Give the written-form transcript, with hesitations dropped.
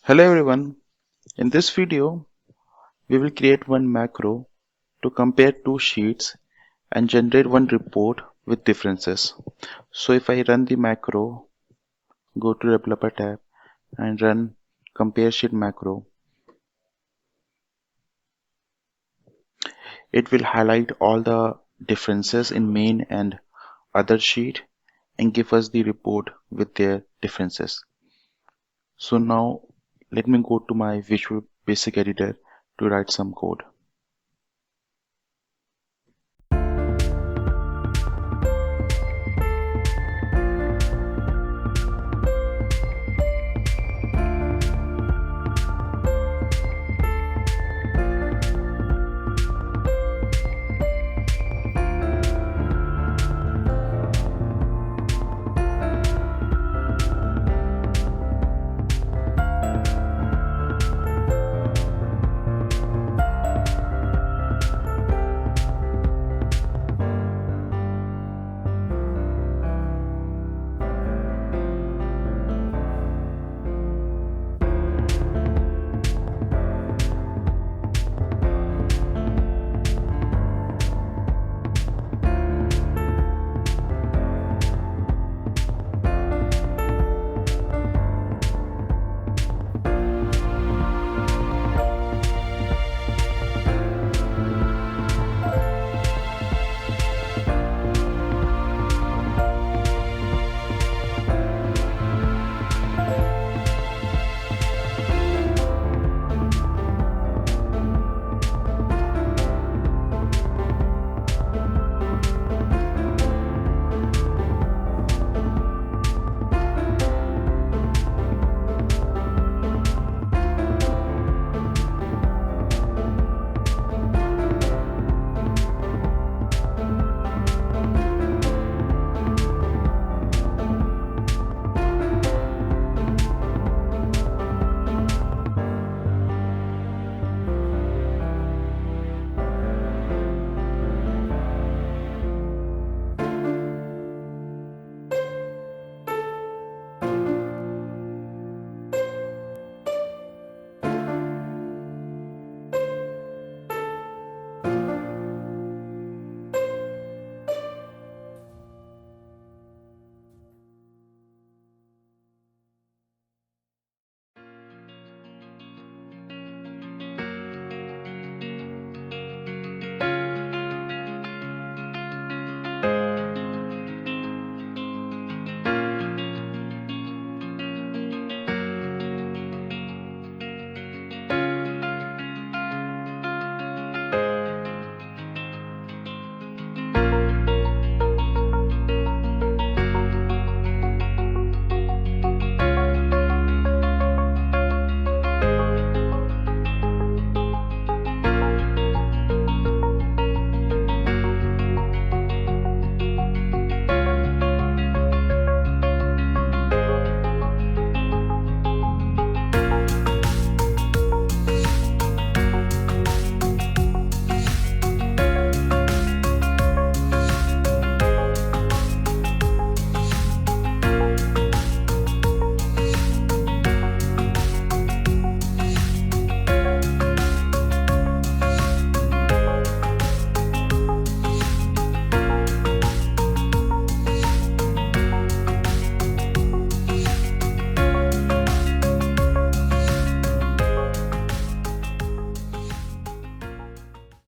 Hello everyone, in this video we will create one macro to compare two sheets and generate one report with differences. So if I run the macro, go to developer tab and run compare sheet macro, it will highlight all the differences in main and other sheet and give us the report with their differences. So now let me go to my Visual Basic editor to write some code.